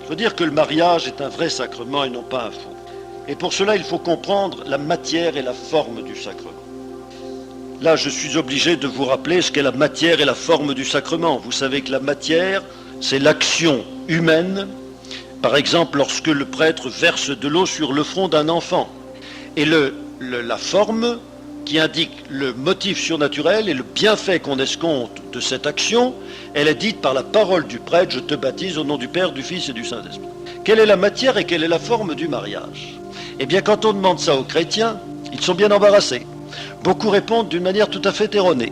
Il faut dire que le mariage est un vrai sacrement et non pas un faux. Et pour cela, il faut comprendre la matière et la forme du sacrement. Là, je suis obligé de vous rappeler ce qu'est la matière et la forme du sacrement. Vous savez que la matière, c'est l'action humaine. Par exemple, lorsque le prêtre verse de l'eau sur le front d'un enfant. Et la forme qui indique le motif surnaturel et le bienfait qu'on escompte de cette action, elle est dite par la parole du prêtre, je te baptise au nom du Père, du Fils et du Saint-Esprit. Quelle est la matière et quelle est la forme du mariage? Eh bien, quand on demande ça aux chrétiens, ils sont bien embarrassés. Beaucoup répondent d'une manière tout à fait erronée.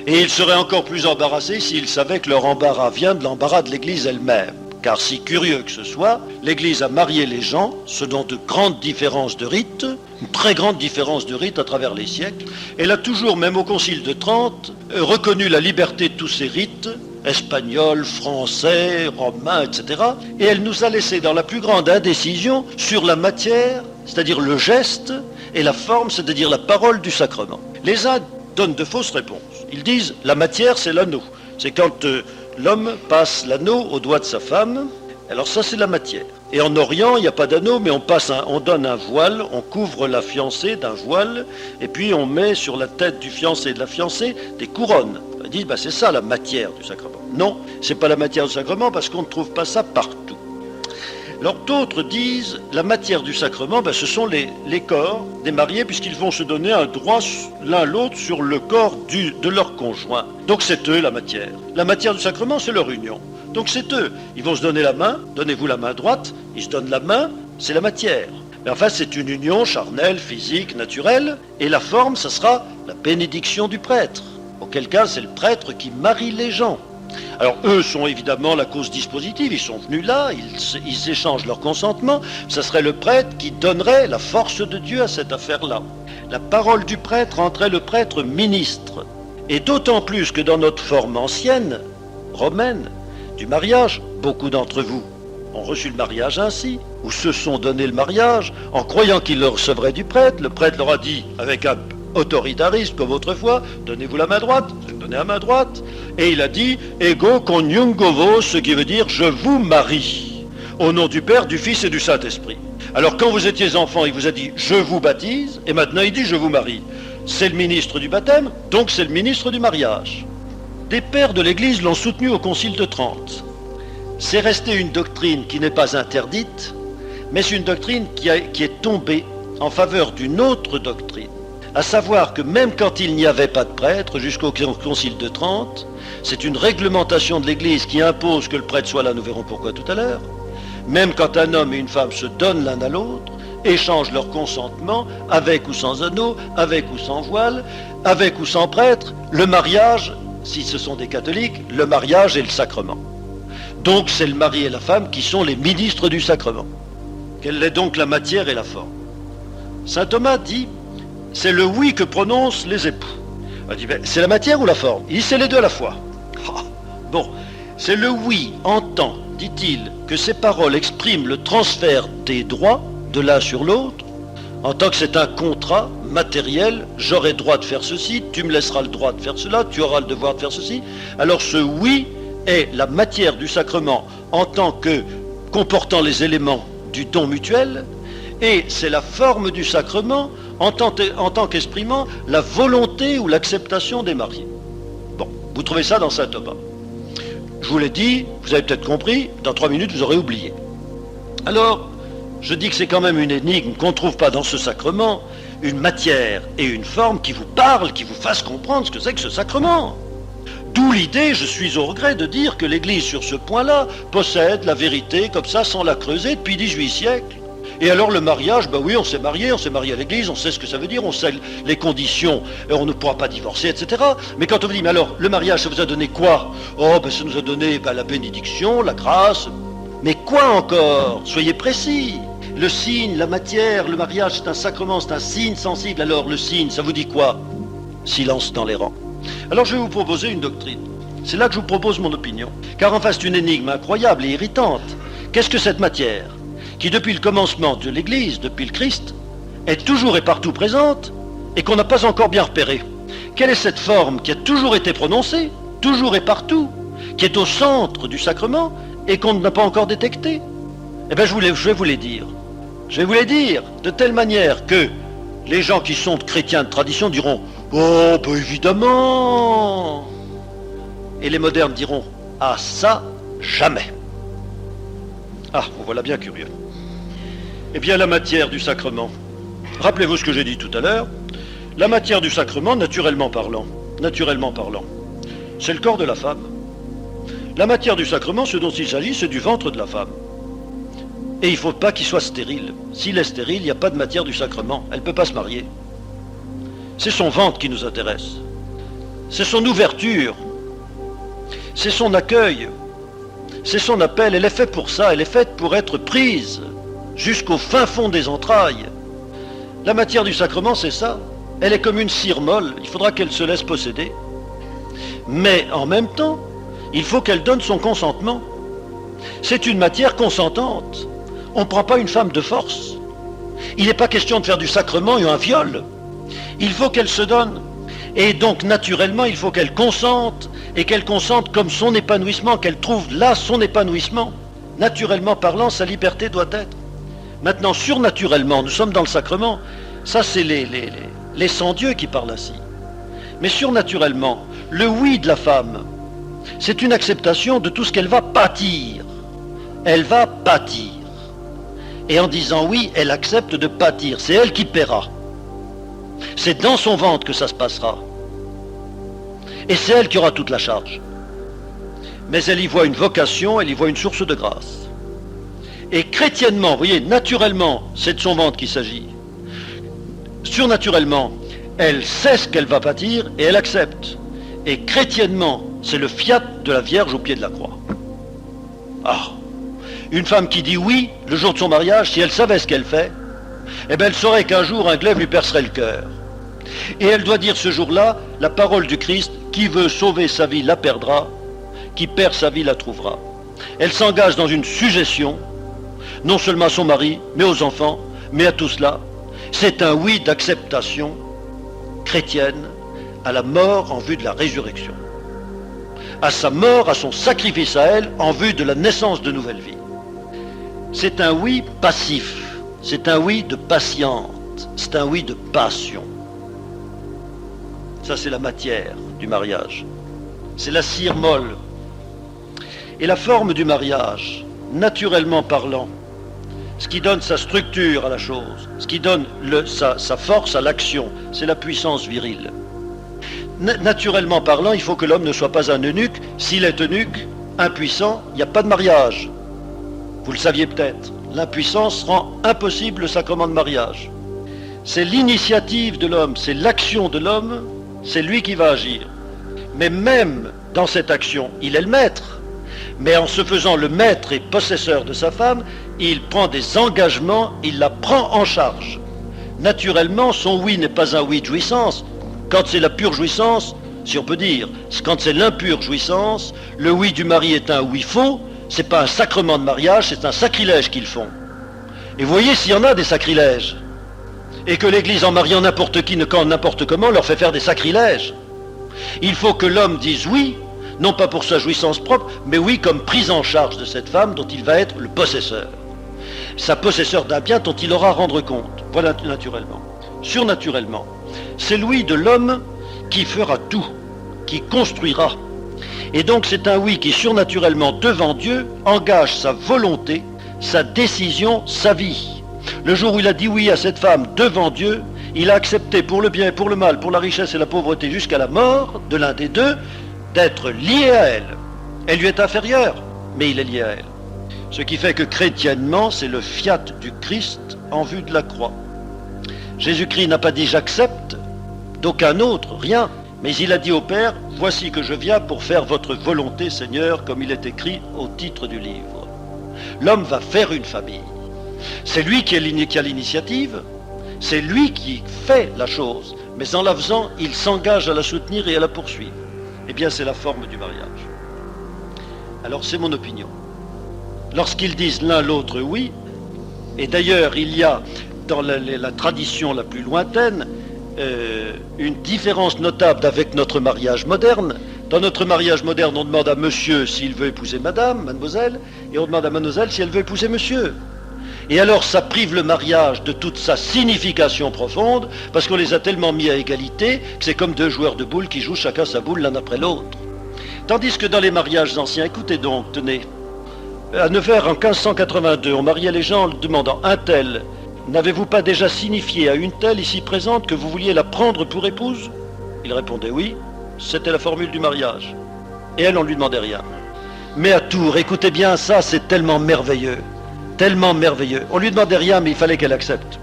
Et ils seraient encore plus embarrassés s'ils savaient que leur embarras vient de l'embarras de l'Église elle-même. Car si curieux que ce soit, l'Église a marié les gens selon de grandes différences de rites, une très grande différence de rites à travers les siècles. Elle a toujours, même au Concile de Trente, reconnu la liberté de tous ces rites, espagnols, français, romains, etc. Et elle nous a laissé dans la plus grande indécision sur la matière, c'est-à-dire le geste, et la forme, c'est-à-dire la parole du sacrement. Les uns donnent de fausses réponses. Ils disent la matière, c'est l'anneau. C'est quand l'homme passe l'anneau au doigt de sa femme. Alors ça, c'est la matière. Et en Orient, il n'y a pas d'anneau, mais on donne un voile, on couvre la fiancée d'un voile, et puis on met sur la tête du fiancé et de la fiancée des couronnes. Ils disent, c'est ça la matière du sacrement. Non, c'est pas la matière du sacrement parce qu'on ne trouve pas ça partout. Alors d'autres disent, la matière du sacrement, ce sont les corps des mariés, puisqu'ils vont se donner un droit l'un l'autre sur le corps de leur conjoint. Donc c'est eux la matière. La matière du sacrement, c'est leur union. Donc c'est eux. Ils vont se donner la main, donnez-vous la main droite, ils se donnent la main, c'est la matière. Mais enfin, c'est une union charnelle, physique, naturelle, et la forme, ça sera la bénédiction du prêtre. Auquel cas, c'est le prêtre qui marie les gens. Alors eux sont évidemment la cause dispositive, ils sont venus là, ils échangent leur consentement, ça serait le prêtre qui donnerait la force de Dieu à cette affaire-là. La parole du prêtre rendrait le prêtre ministre, et d'autant plus que dans notre forme ancienne, romaine, du mariage, beaucoup d'entre vous ont reçu le mariage ainsi, ou se sont donné le mariage en croyant qu'ils le recevraient du prêtre. Le prêtre leur a dit avec un autoritarisme comme autrefois, donnez-vous la main droite, donnez la main droite, et il a dit ego coniungo vos, ce qui veut dire je vous marie au nom du Père, du Fils et du Saint-Esprit. Alors quand vous étiez enfant, il vous a dit je vous baptise, et maintenant il dit je vous marie. C'est le ministre du baptême, donc c'est le ministre du mariage. Des pères de l'Église l'ont soutenu au Concile de Trente. C'est resté une doctrine qui n'est pas interdite, mais c'est une doctrine qui est tombée en faveur d'une autre doctrine. À savoir que même quand il n'y avait pas de prêtre, jusqu'au Concile de Trente, c'est une réglementation de l'Église qui impose que le prêtre soit là, nous verrons pourquoi tout à l'heure, même quand un homme et une femme se donnent l'un à l'autre, échangent leur consentement, avec ou sans anneau, avec ou sans voile, avec ou sans prêtre, le mariage, si ce sont des catholiques, le mariage est le sacrement. Donc c'est le mari et la femme qui sont les ministres du sacrement. Quelle est donc la matière et la forme? Saint Thomas dit, c'est le oui que prononcent les époux. On dit, c'est la matière ou la forme? Il dit, c'est les deux à la fois. Bon, c'est le oui en tant, dit-il, que ces paroles expriment le transfert des droits de l'un sur l'autre, en tant que c'est un contrat matériel, j'aurai droit de faire ceci, tu me laisseras le droit de faire cela, tu auras le devoir de faire ceci. Alors ce oui est la matière du sacrement en tant que comportant les éléments du don mutuel, et c'est la forme du sacrement en tant qu'exprimant la volonté ou l'acceptation des mariés. Bon, vous trouvez ça dans saint Thomas. Je vous l'ai dit, vous avez peut-être compris, dans 3 minutes vous aurez oublié. Alors, je dis que c'est quand même une énigme qu'on ne trouve pas dans ce sacrement, une matière et une forme qui vous parlent, qui vous fassent comprendre ce que c'est que ce sacrement. D'où l'idée, je suis au regret de dire que l'Église sur ce point-là possède la vérité comme ça sans la creuser depuis 18 siècles. Et alors le mariage, oui, on s'est marié à l'Église, on sait ce que ça veut dire, on sait les conditions, on ne pourra pas divorcer, etc. Mais quand on vous dit, mais alors, le mariage, ça vous a donné quoi? Oh, ça nous a donné la bénédiction, la grâce. Mais quoi encore? Soyez précis. Le signe, la matière, le mariage, c'est un sacrement, c'est un signe sensible. Alors, le signe, ça vous dit quoi? Silence dans les rangs. Alors, je vais vous proposer une doctrine. C'est là que je vous propose mon opinion. Car en face d'une énigme incroyable et irritante, qu'est-ce que cette matière qui, depuis le commencement de l'Église, depuis le Christ, est toujours et partout présente et qu'on n'a pas encore bien repérée? Quelle est cette forme qui a toujours été prononcée, toujours et partout, qui est au centre du sacrement et qu'on n'a pas encore détectée? Eh bien, je vais vous les dire. Je vais vous les dire de telle manière que les gens qui sont chrétiens de tradition diront « Oh, ben évidemment !» Et les modernes diront « Ah, ça, jamais !» Ah, vous voilà bien curieux. Eh bien, la matière du sacrement. Rappelez-vous ce que j'ai dit tout à l'heure. La matière du sacrement, naturellement parlant, c'est le corps de la femme. La matière du sacrement, ce dont il s'agit, c'est du ventre de la femme. Et il ne faut pas qu'il soit stérile. S'il est stérile, il n'y a pas de matière du sacrement. Elle ne peut pas se marier. C'est son ventre qui nous intéresse. C'est son ouverture. C'est son accueil. C'est son appel. Elle est faite pour ça. Elle est faite pour être prise jusqu'au fin fond des entrailles. La matière du sacrement, c'est ça. Elle est comme une cire molle. Il faudra qu'elle se laisse posséder. Mais en même temps, il faut qu'elle donne son consentement. C'est une matière consentante. On ne prend pas une femme de force. Il n'est pas question de faire du sacrement et un viol. Il faut qu'elle se donne. Et donc, naturellement, il faut qu'elle consente, et qu'elle consente comme son épanouissement, qu'elle trouve là son épanouissement. Naturellement parlant, sa liberté doit être. Maintenant, surnaturellement, nous sommes dans le sacrement. Ça, c'est les sans-dieux qui parlent ainsi. Mais surnaturellement, le oui de la femme, c'est une acceptation de tout ce qu'elle va pâtir. Elle va pâtir. Et en disant oui, elle accepte de pâtir. C'est elle qui paiera. C'est dans son ventre que ça se passera. Et c'est elle qui aura toute la charge. Mais elle y voit une vocation, elle y voit une source de grâce. Et chrétiennement, vous voyez, naturellement, c'est de son ventre qu'il s'agit. Surnaturellement, elle sait ce qu'elle va pâtir et elle accepte. Et chrétiennement, c'est le fiat de la Vierge au pied de la croix. Ah, une femme qui dit oui le jour de son mariage, si elle savait ce qu'elle fait, eh bien elle saurait qu'un jour un glaive lui percerait le cœur. Et elle doit dire ce jour-là la parole du Christ, qui veut sauver sa vie la perdra, qui perd sa vie la trouvera. Elle s'engage dans une sujétion, non seulement à son mari, mais aux enfants, mais à tout cela. C'est un oui d'acceptation chrétienne à la mort en vue de la résurrection. À sa mort, à son sacrifice à elle, en vue de la naissance de nouvelle vie. C'est un oui passif, c'est un oui de patiente, c'est un oui de passion. Ça, c'est la matière du mariage. C'est la cire molle. Et la forme du mariage, naturellement parlant, ce qui donne sa structure à la chose, ce qui donne sa force à l'action, c'est la puissance virile. Naturellement parlant, il faut que l'homme ne soit pas un eunuque. S'il est eunuque, impuissant, il n'y a pas de mariage. Vous le saviez peut-être. L'impuissance rend impossible le sacrement de mariage. C'est l'initiative de l'homme, c'est l'action de l'homme, c'est lui qui va agir. Mais même dans cette action, il est le maître. Mais en se faisant le maître et possesseur de sa femme, il prend des engagements, il la prend en charge. Naturellement, son oui n'est pas un oui de jouissance. Quand c'est la pure jouissance, si on peut dire, quand c'est l'impure jouissance, le oui du mari est un oui faux, c'est pas un sacrement de mariage, c'est un sacrilège qu'ils font. Et vous voyez s'il y en a des sacrilèges, et que l'Église en mariant n'importe qui, quand n'importe comment, leur fait faire des sacrilèges. Il faut que l'homme dise oui, non pas pour sa jouissance propre, mais oui comme prise en charge de cette femme dont il va être le possesseur. Sa possesseur d'un bien dont il aura à rendre compte. Voilà naturellement. Surnaturellement. C'est le oui de l'homme qui fera tout, qui construira. Et donc c'est un oui qui surnaturellement devant Dieu engage sa volonté, sa décision, sa vie. Le jour où il a dit oui à cette femme devant Dieu, il a accepté pour le bien et pour le mal, pour la richesse et la pauvreté jusqu'à la mort de l'un des deux, d'être lié à elle. Elle lui est inférieure, mais il est lié à elle. Ce qui fait que chrétiennement, c'est le fiat du Christ en vue de la croix. Jésus-Christ n'a pas dit j'accepte d'aucun autre, rien, mais il a dit au Père, voici que je viens pour faire votre volonté, Seigneur, comme il est écrit au titre du livre. L'homme va faire une famille. C'est lui qui a l'initiative, c'est lui qui fait la chose, mais en la faisant, il s'engage à la soutenir et à la poursuivre. Eh bien, c'est la forme du mariage. Alors, c'est mon opinion. Lorsqu'ils disent l'un l'autre oui, et d'ailleurs, il y a dans la tradition la plus lointaine une différence notable avec notre mariage moderne, Dans notre mariage moderne, on demande à monsieur s'il veut épouser madame, mademoiselle, et on demande à mademoiselle si elle veut épouser monsieur. Et alors ça prive le mariage de toute sa signification profonde, parce qu'on les a tellement mis à égalité que c'est comme deux joueurs de boules qui jouent chacun sa boule l'un après l'autre. Tandis que dans les mariages anciens, écoutez donc, tenez, à Nevers en 1582, on mariait les gens en demandant un tel, n'avez-vous pas déjà signifié à une telle ici présente que vous vouliez la prendre pour épouse? Il répondait oui, c'était la formule du mariage. Et elle, on ne lui demandait rien. Mais à Tours, écoutez bien ça, c'est tellement merveilleux. Tellement merveilleux. On ne lui demandait rien, mais il fallait qu'elle accepte.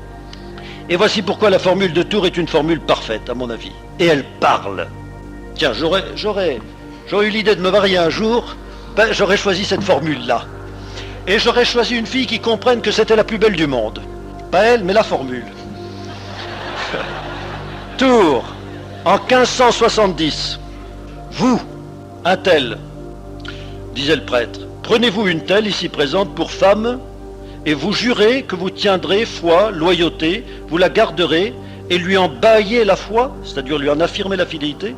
Et voici pourquoi la formule de Tours est une formule parfaite, à mon avis. Et elle parle. Tiens, j'aurais eu l'idée de me marier un jour, j'aurais choisi cette formule-là. Et j'aurais choisi une fille qui comprenne que c'était la plus belle du monde. Pas elle, mais la formule. Tours, en 1570. Vous, un tel, disait le prêtre, prenez-vous une telle ici présente pour femme, et vous jurez que vous tiendrez foi, loyauté, vous la garderez, et lui en baillez la foi, c'est-à-dire lui en affirmer la fidélité.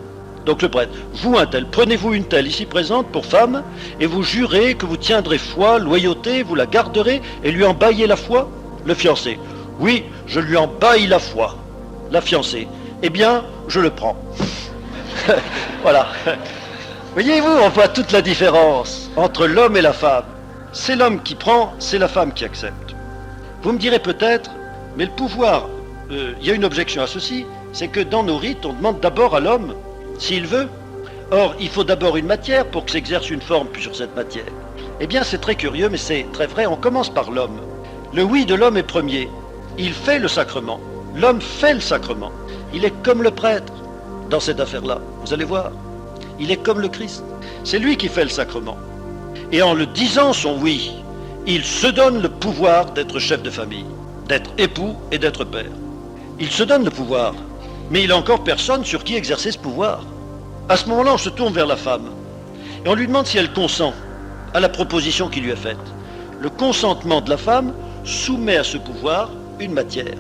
Donc le prêtre, vous un tel, prenez-vous une telle ici présente pour femme, et vous jurez que vous tiendrez foi, loyauté, vous la garderez, et lui en baillez la foi. Le fiancé, oui, je lui en baille la foi. La fiancée, eh bien, je le prends. Voilà. Voyez-vous, on voit toute la différence entre l'homme et la femme. C'est l'homme qui prend, c'est la femme qui accepte. Vous me direz peut-être, mais le pouvoir, il y a une objection à ceci, c'est que dans nos rites, on demande d'abord à l'homme s'il veut. Or, il faut d'abord une matière pour que s'exerce une forme sur cette matière. Eh bien, c'est très curieux, mais c'est très vrai, on commence par l'homme. Le oui de l'homme est premier. Il fait le sacrement. L'homme fait le sacrement. Il est comme le prêtre dans cette affaire-là. Vous allez voir. Il est comme le Christ. C'est lui qui fait le sacrement. Et en le disant son oui, il se donne le pouvoir d'être chef de famille, d'être époux et d'être père. Il se donne le pouvoir, mais il n'a encore personne sur qui exercer ce pouvoir. À ce moment-là, on se tourne vers la femme et on lui demande si elle consent à la proposition qui lui est faite. Le consentement de la femme soumet à ce pouvoir une matière.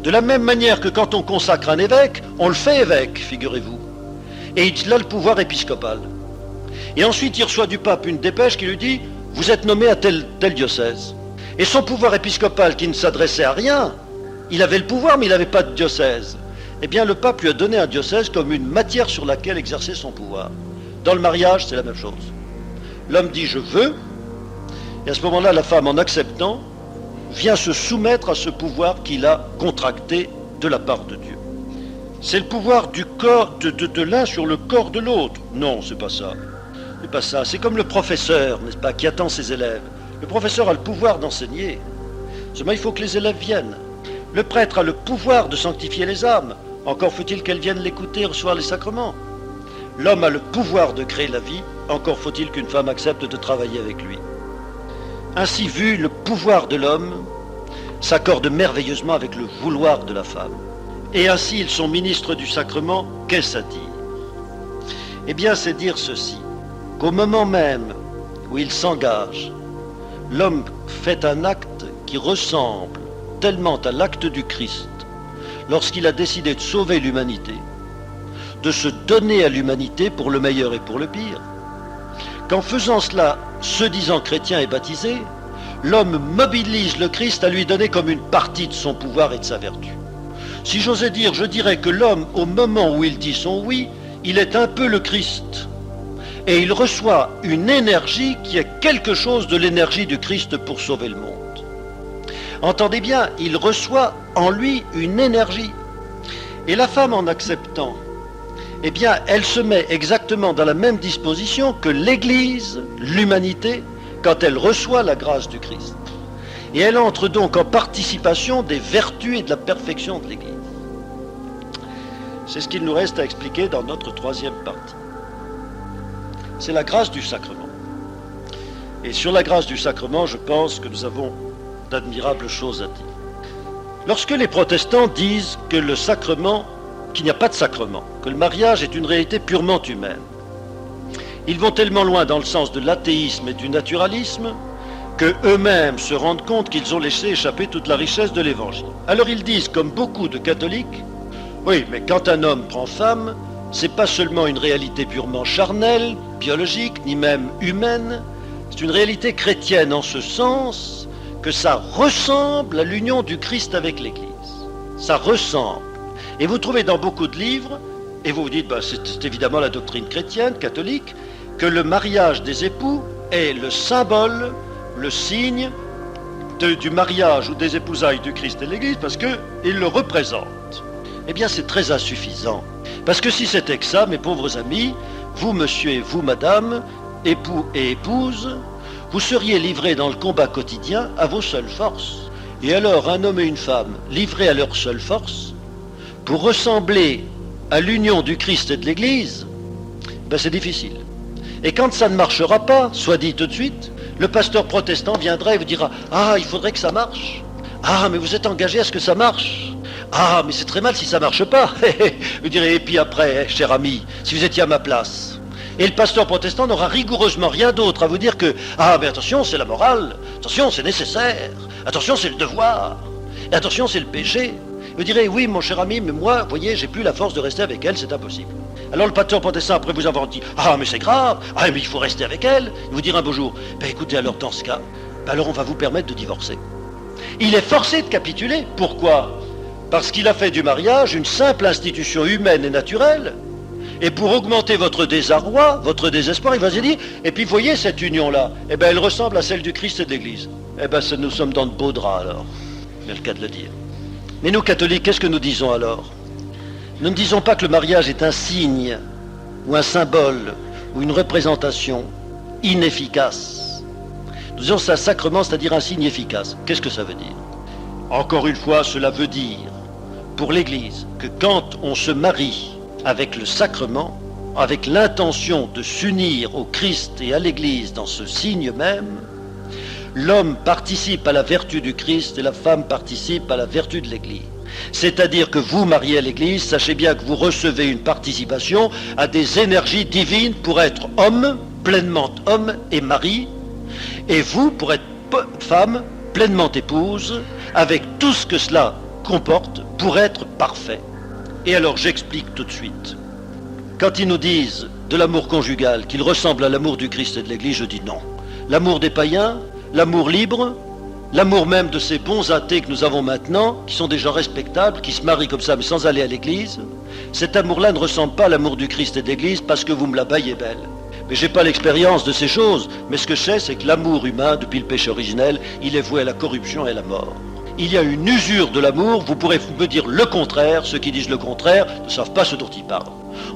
De la même manière que quand on consacre un évêque, on le fait évêque, figurez-vous. Et il a le pouvoir épiscopal. Et ensuite, il reçoit du pape une dépêche qui lui dit « Vous êtes nommé à tel diocèse ». Et son pouvoir épiscopal, qui ne s'adressait à rien, il avait le pouvoir, mais il n'avait pas de diocèse. Eh bien, le pape lui a donné un diocèse comme une matière sur laquelle exercer son pouvoir. Dans le mariage, c'est la même chose. L'homme dit « Je veux », et à ce moment-là, la femme, en acceptant, vient se soumettre à ce pouvoir qu'il a contracté de la part de Dieu. C'est le pouvoir du corps de l'un sur le corps de l'autre. Non, c'est pas ça. C'est pas ça. C'est comme le professeur, n'est-ce pas, qui attend ses élèves. Le professeur a le pouvoir d'enseigner. Seulement, il faut que les élèves viennent. Le prêtre a le pouvoir de sanctifier les âmes. Encore faut-il qu'elles viennent l'écouter et recevoir les sacrements. L'homme a le pouvoir de créer la vie. Encore faut-il qu'une femme accepte de travailler avec lui. Ainsi vu, le pouvoir de l'homme s'accorde merveilleusement avec le vouloir de la femme. Et ainsi, ils sont ministres du sacrement. Qu'est-ce à dire? Eh bien, c'est dire ceci, qu'au moment même où il s'engage, l'homme fait un acte qui ressemble tellement à l'acte du Christ, lorsqu'il a décidé de sauver l'humanité, de se donner à l'humanité pour le meilleur et pour le pire, qu'en faisant cela, se disant chrétien et baptisé, l'homme mobilise le Christ à lui donner comme une partie de son pouvoir et de sa vertu. Si j'osais dire, je dirais que l'homme, au moment où il dit son oui, il est un peu le Christ. Et il reçoit une énergie qui est quelque chose de l'énergie du Christ pour sauver le monde. Entendez bien, il reçoit en lui une énergie. Et la femme, en acceptant, eh bien, elle se met exactement dans la même disposition que l'Église, l'humanité, quand elle reçoit la grâce du Christ. Et elle entre donc en participation des vertus et de la perfection de l'Église. C'est ce qu'il nous reste à expliquer dans notre troisième partie. C'est la grâce du sacrement. Et sur la grâce du sacrement, je pense que nous avons d'admirables choses à dire. Lorsque les protestants disent que le sacrement, qu'il n'y a pas de sacrement, que le mariage est une réalité purement humaine, ils vont tellement loin dans le sens de l'athéisme et du naturalisme que eux-mêmes se rendent compte qu'ils ont laissé échapper toute la richesse de l'Évangile. Alors ils disent, comme beaucoup de catholiques, oui, mais quand un homme prend femme, c'est pas seulement une réalité purement charnelle, biologique, ni même humaine, c'est une réalité chrétienne en ce sens que ça ressemble à l'union du Christ avec l'Église. Ça ressemble. Et vous trouvez dans beaucoup de livres, et vous vous dites, c'est évidemment la doctrine chrétienne, catholique, que le mariage des époux est le symbole, le signe du mariage ou des épousailles du Christ et de l'Église, parce qu'il le représente. Eh bien, c'est très insuffisant. Parce que si c'était que ça, mes pauvres amis, vous, monsieur, et vous, madame, époux et épouse, vous seriez livrés dans le combat quotidien à vos seules forces. Et alors, un homme et une femme, livrés à leurs seules forces, pour ressembler à l'union du Christ et de l'Église, c'est difficile. Et quand ça ne marchera pas, soit dit tout de suite, le pasteur protestant viendra et vous dira « Ah, il faudrait que ça marche. Ah, mais vous êtes engagé à ce que ça marche. Ah, mais c'est très mal si ça ne marche pas. » Vous direz « Et puis après, cher ami, si vous étiez à ma place ?» Et le pasteur protestant n'aura rigoureusement rien d'autre à vous dire que « Ah, mais attention, c'est la morale. Attention, c'est nécessaire. Attention, c'est le devoir. Et attention, c'est le péché. » Vous direz, oui, mon cher ami, mais moi, vous voyez, j'ai plus la force de rester avec elle, c'est impossible. Alors le pasteur protestant, après vous avoir dit, ah, mais c'est grave, ah, mais il faut rester avec elle, il vous dira un beau jour, écoutez, alors dans ce cas, alors on va vous permettre de divorcer. Il est forcé de capituler. Pourquoi? Parce qu'il a fait du mariage une simple institution humaine et naturelle, et pour augmenter votre désarroi, votre désespoir, il va se dire, et puis voyez cette union-là, elle ressemble à celle du Christ et de l'Église. Nous sommes dans de beaux draps alors, c'est le cas de le dire. Mais nous, catholiques, qu'est-ce que nous disons alors? Nous ne disons pas que le mariage est un signe, ou un symbole, ou une représentation inefficace. Nous disons que c'est un sacrement, c'est-à-dire un signe efficace. Qu'est-ce que ça veut dire? Encore une fois, cela veut dire, pour l'Église, que quand on se marie avec le sacrement, avec l'intention de s'unir au Christ et à l'Église dans ce signe même, l'homme participe à la vertu du Christ et la femme participe à la vertu de l'Église. C'est-à-dire que vous, mariés à l'Église, sachez bien que vous recevez une participation à des énergies divines pour être homme, pleinement homme et mari, et vous, pour être femme, pleinement épouse, avec tout ce que cela comporte pour être parfait. Et alors j'explique tout de suite. Quand ils nous disent de l'amour conjugal qu'il ressemble à l'amour du Christ et de l'Église, je dis non. L'amour des païens, l'amour libre, l'amour même de ces bons athées que nous avons maintenant, qui sont des gens respectables, qui se marient comme ça mais sans aller à l'église, cet amour-là ne ressemble pas à l'amour du Christ et de l'église parce que vous me la baillez belle. Mais j'ai pas l'expérience de ces choses, mais ce que je sais, c'est que l'amour humain, depuis le péché originel, il est voué à la corruption et à la mort. Il y a une usure de l'amour, vous pourrez me dire le contraire, ceux qui disent le contraire ne savent pas ce dont ils parlent.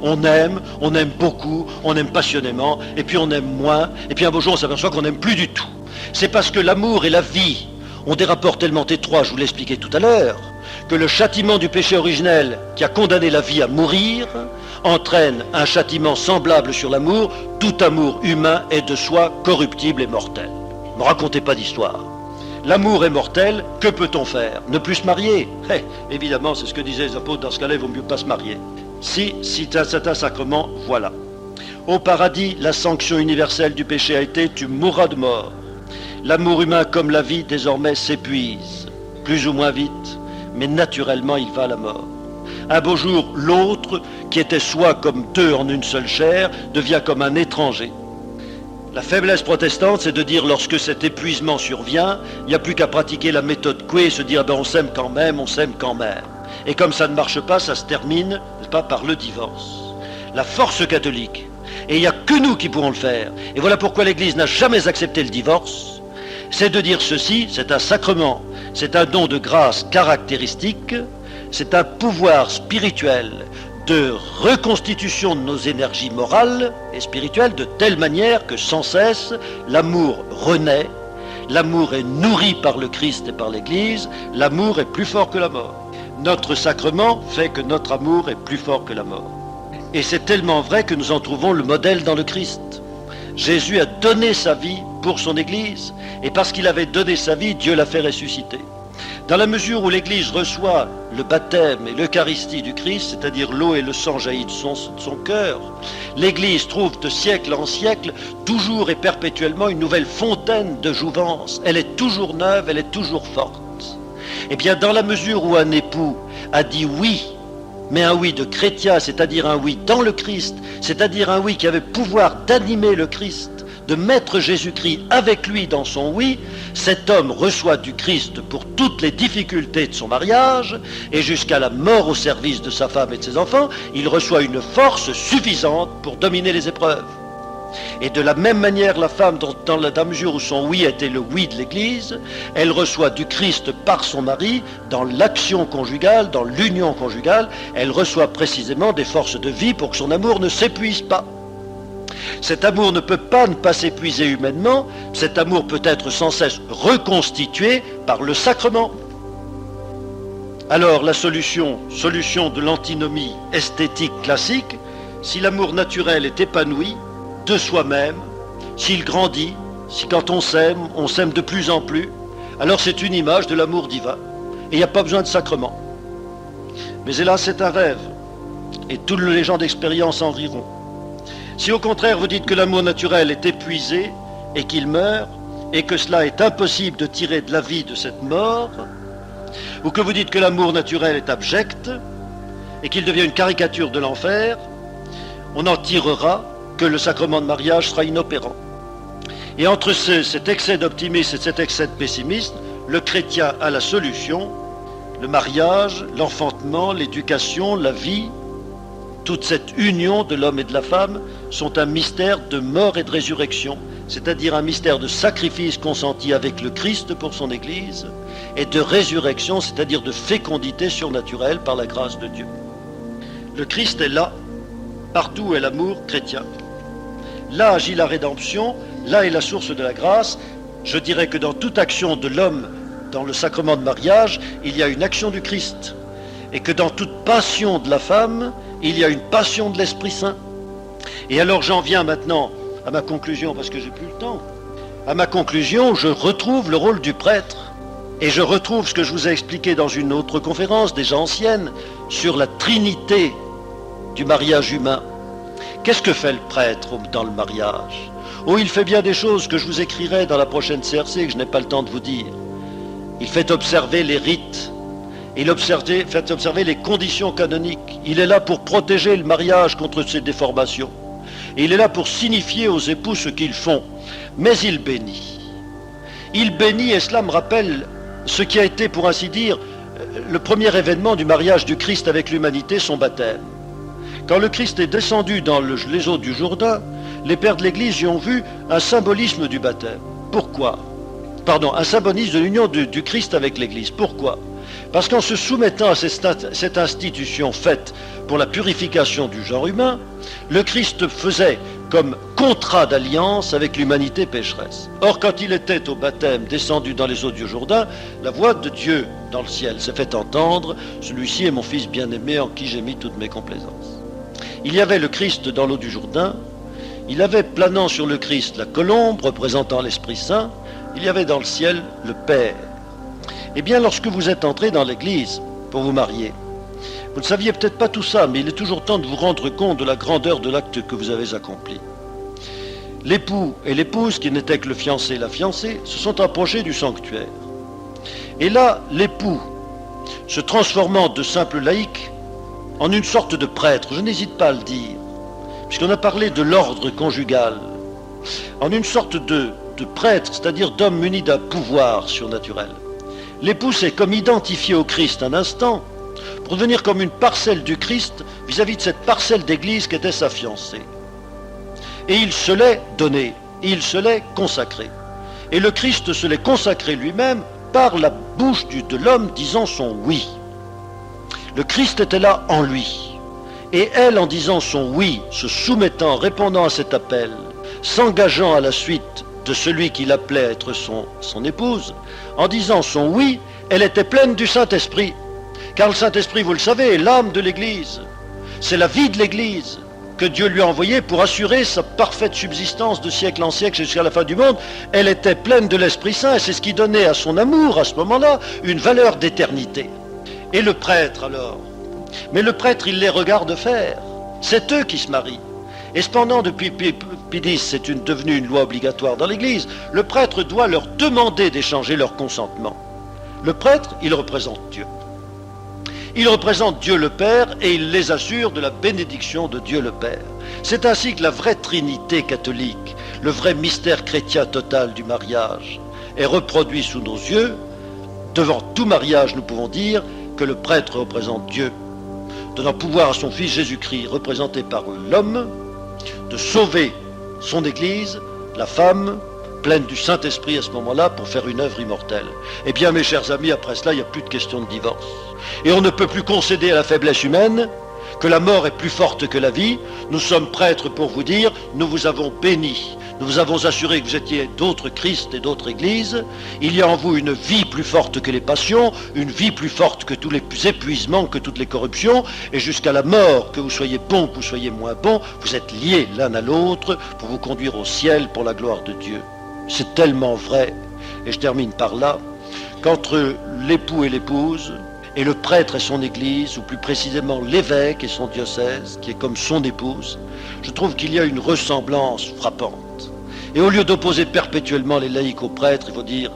On aime beaucoup, on aime passionnément, et puis on aime moins, et puis un beau jour on s'aperçoit qu'on n'aime plus du tout. C'est parce que l'amour et la vie ont des rapports tellement étroits, je vous l'expliquais tout à l'heure, que le châtiment du péché originel qui a condamné la vie à mourir entraîne un châtiment semblable sur l'amour. Tout amour humain est de soi corruptible et mortel. Ne me racontez pas d'histoire. L'amour est mortel, que peut-on faire? Ne plus se marier? Évidemment, c'est ce que disaient les apôtres, dans ce cas-là, il vaut mieux pas se marier. Si c'est un sacrement, voilà. Au paradis, la sanction universelle du péché a été « tu mourras de mort ». L'amour humain comme la vie désormais s'épuise, plus ou moins vite, mais naturellement il va à la mort. Un beau jour, l'autre, qui était soi comme deux en une seule chair, devient comme un étranger. La faiblesse protestante, c'est de dire lorsque cet épuisement survient, il n'y a plus qu'à pratiquer la méthode Coué et se dire on s'aime quand même, on s'aime quand même. Et comme ça ne marche pas, ça se termine, n'est-ce pas, par le divorce. La force catholique, et il n'y a que nous qui pourrons le faire, et voilà pourquoi l'Église n'a jamais accepté le divorce, c'est de dire ceci, c'est un sacrement, c'est un don de grâce caractéristique, c'est un pouvoir spirituel de reconstitution de nos énergies morales et spirituelles de telle manière que sans cesse l'amour renaît, l'amour est nourri par le Christ et par l'Église, l'amour est plus fort que la mort. Notre sacrement fait que notre amour est plus fort que la mort. Et c'est tellement vrai que nous en trouvons le modèle dans le Christ. Jésus a donné sa vie pour son Église, et parce qu'il avait donné sa vie, Dieu l'a fait ressusciter. Dans la mesure où l'Église reçoit le baptême et l'Eucharistie du Christ, c'est-à-dire l'eau et le sang jaillis de son cœur, l'Église trouve de siècle en siècle, toujours et perpétuellement, une nouvelle fontaine de jouvence. Elle est toujours neuve, elle est toujours forte. Eh bien, dans la mesure où un époux a dit oui mais un oui de chrétien, c'est-à-dire un oui dans le Christ, c'est-à-dire un oui qui avait pouvoir d'animer le Christ, de mettre Jésus-Christ avec lui dans son oui, cet homme reçoit du Christ pour toutes les difficultés de son mariage, et jusqu'à la mort au service de sa femme et de ses enfants, il reçoit une force suffisante pour dominer les épreuves. Et de la même manière, la femme, dans la mesure où son oui était le oui de l'Église, elle reçoit du Christ par son mari, dans l'action conjugale, dans l'union conjugale, elle reçoit précisément des forces de vie pour que son amour ne s'épuise pas. Cet amour ne peut pas ne pas s'épuiser humainement, cet amour peut être sans cesse reconstitué par le sacrement. Alors la solution de l'antinomie esthétique classique, si l'amour naturel est épanoui de soi-même, s'il grandit, si quand on s'aime de plus en plus, alors c'est une image de l'amour divin. Et il n'y a pas besoin de sacrement. Mais hélas, c'est un rêve. Et tous les gens d'expérience en riront. Si au contraire vous dites que l'amour naturel est épuisé et qu'il meurt, et que cela est impossible de tirer de la vie de cette mort, ou que vous dites que l'amour naturel est abject et qu'il devient une caricature de l'enfer, on en tirera que le sacrement de mariage sera inopérant. Et entre cet excès d'optimisme et cet excès de pessimisme, le chrétien a la solution, le mariage, l'enfantement, l'éducation, la vie, toute cette union de l'homme et de la femme sont un mystère de mort et de résurrection, c'est-à-dire un mystère de sacrifice consenti avec le Christ pour son Église, et de résurrection, c'est-à-dire de fécondité surnaturelle par la grâce de Dieu. Le Christ est là, partout où est l'amour chrétien. Là agit la rédemption, là est la source de la grâce. Je dirais que dans toute action de l'homme, dans le sacrement de mariage, il y a une action du Christ. Et que dans toute passion de la femme, il y a une passion de l'Esprit Saint. Et alors j'en viens maintenant à ma conclusion, parce que j'ai plus le temps. À ma conclusion, je retrouve le rôle du prêtre. Et je retrouve ce que je vous ai expliqué dans une autre conférence, déjà ancienne, sur la trinité du mariage humain. Qu'est-ce que fait le prêtre dans le mariage? Oh, il fait bien des choses que je vous écrirai dans la prochaine CRC, que je n'ai pas le temps de vous dire. Il fait observer les rites. Il fait observer les conditions canoniques. Il est là pour protéger le mariage contre ses déformations. Et il est là pour signifier aux époux ce qu'ils font. Mais il bénit. Il bénit, et cela me rappelle ce qui a été, pour ainsi dire, le premier événement du mariage du Christ avec l'humanité, son baptême. Quand le Christ est descendu dans les eaux du Jourdain, les pères de l'Église y ont vu un symbolisme du baptême. Pourquoi? Un symbolisme de l'union du Christ avec l'Église. Pourquoi? Parce qu'en se soumettant à cette institution faite pour la purification du genre humain, le Christ faisait comme contrat d'alliance avec l'humanité pécheresse. Or, quand il était au baptême descendu dans les eaux du Jourdain, la voix de Dieu dans le ciel s'est fait entendre. Celui-ci est mon Fils bien-aimé en qui j'ai mis toutes mes complaisances. Il y avait le Christ dans l'eau du Jourdain, il avait planant sur le Christ la colombe représentant l'Esprit Saint, il y avait dans le ciel le Père. Eh bien, lorsque vous êtes entré dans l'église pour vous marier, vous ne saviez peut-être pas tout ça, mais il est toujours temps de vous rendre compte de la grandeur de l'acte que vous avez accompli. L'époux et l'épouse, qui n'étaient que le fiancé et la fiancée, se sont approchés du sanctuaire. Et là, l'époux, se transformant de simple laïc en une sorte de prêtre, je n'hésite pas à le dire, puisqu'on a parlé de l'ordre conjugal, en une sorte de prêtre, c'est-à-dire d'homme muni d'un pouvoir surnaturel. L'époux s'est comme identifié au Christ un instant pour devenir comme une parcelle du Christ vis-à-vis de cette parcelle d'église qu'était sa fiancée. Et il se l'est donné, il se l'est consacré. Et le Christ se l'est consacré lui-même par la bouche de l'homme disant son oui. Le Christ était là en lui. Et elle, en disant son oui, se soumettant, répondant à cet appel, s'engageant à la suite de celui qui l'appelait à être son épouse, en disant son oui, elle était pleine du Saint-Esprit. Car le Saint-Esprit, vous le savez, est l'âme de l'Église. C'est la vie de l'Église que Dieu lui a envoyée pour assurer sa parfaite subsistance de siècle en siècle jusqu'à la fin du monde. Elle était pleine de l'Esprit Saint et c'est ce qui donnait à son amour, à ce moment-là, une valeur d'éternité. Et le prêtre alors? Mais le prêtre, il les regarde faire. C'est eux qui se marient. Et cependant, depuis Pie X, c'est devenu une loi obligatoire dans l'Église, le prêtre doit leur demander d'échanger leur consentement. Le prêtre, il représente Dieu. Ils représentent Dieu le Père et ils les assurent de la bénédiction de Dieu le Père. C'est ainsi que la vraie Trinité catholique, le vrai mystère chrétien total du mariage, est reproduit sous nos yeux. Devant tout mariage, nous pouvons dire que le prêtre représente Dieu, donnant pouvoir à son Fils Jésus-Christ, représenté par l'homme, de sauver son Église, la femme, pleine du Saint-Esprit à ce moment-là, pour faire une œuvre immortelle. Eh bien, mes chers amis, après cela, il n'y a plus de question de divorce. Et on ne peut plus concéder à la faiblesse humaine, que la mort est plus forte que la vie. Nous sommes prêtres pour vous dire, nous vous avons bénis, nous vous avons assuré que vous étiez d'autres Christ et d'autres Églises. Il y a en vous une vie plus forte que les passions, une vie plus forte que tous les épuisements, que toutes les corruptions, et jusqu'à la mort, que vous soyez bon, que vous soyez moins bon, vous êtes liés l'un à l'autre pour vous conduire au ciel pour la gloire de Dieu. C'est tellement vrai, et je termine par là, qu'entre l'époux et l'épouse, et le prêtre et son église, ou plus précisément l'évêque et son diocèse, qui est comme son épouse, je trouve qu'il y a une ressemblance frappante. Et au lieu d'opposer perpétuellement les laïcs aux prêtres, il faut dire,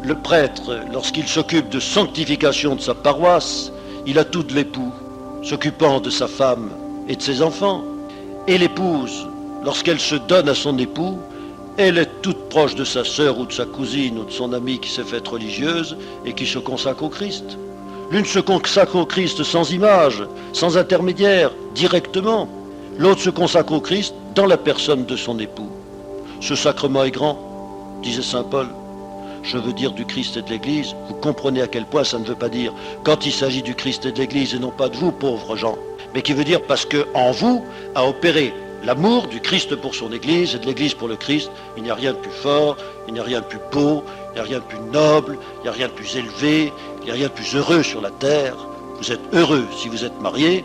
le prêtre, lorsqu'il s'occupe de sanctification de sa paroisse, il a tout de l'époux, s'occupant de sa femme et de ses enfants. Et l'épouse, lorsqu'elle se donne à son époux, elle est toute proche de sa sœur ou de sa cousine ou de son amie qui s'est faite religieuse et qui se consacre au Christ. L'une se consacre au Christ sans image, sans intermédiaire, directement. L'autre se consacre au Christ dans la personne de son époux. Ce sacrement est grand, disait saint Paul. Je veux dire du Christ et de l'Église. Vous comprenez à quel point ça ne veut pas dire quand il s'agit du Christ et de l'Église et non pas de vous, pauvres gens. Mais qui veut dire parce que en vous a opéré l'amour du Christ pour son Église et de l'Église pour le Christ. Il n'y a rien de plus fort, il n'y a rien de plus beau, il n'y a rien de plus noble, il n'y a rien de plus élevé, il n'y a rien de plus heureux sur la terre. Vous êtes heureux si vous êtes mariés,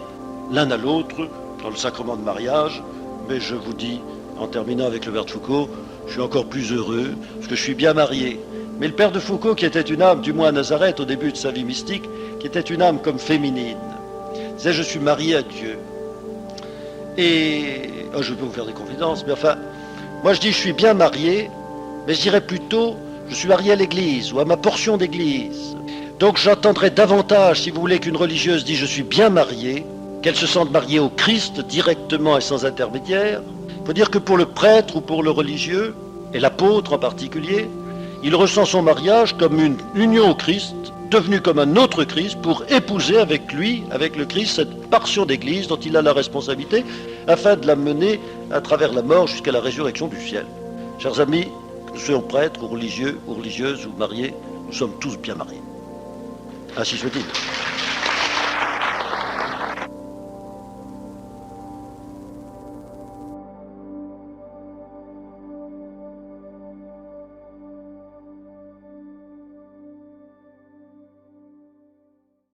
l'un à l'autre, dans le sacrement de mariage. Mais je vous dis, en terminant avec le père de Foucault, je suis encore plus heureux, parce que je suis bien marié. Mais le père de Foucault, qui était une âme, du moins à Nazareth, au début de sa vie mystique, qui était une âme comme féminine, disait, je suis marié à Dieu. Et je peux vous faire des confidences, mais enfin, moi je dis je suis bien marié, mais je dirais plutôt je suis marié à l'église ou à ma portion d'église. Donc j'entendrai davantage, si vous voulez, qu'une religieuse dit je suis bien mariée, qu'elle se sente mariée au Christ directement et sans intermédiaire. Il faut dire que pour le prêtre ou pour le religieux, et l'apôtre en particulier, il ressent son mariage comme une union au Christ, devenu comme un autre Christ, pour épouser avec lui, avec le Christ, cette portion d'église dont il a la responsabilité, afin de la mener à travers la mort jusqu'à la résurrection du ciel. Chers amis, que nous soyons prêtres ou religieux ou religieuses ou mariés, nous sommes tous bien mariés. Ainsi soit-il.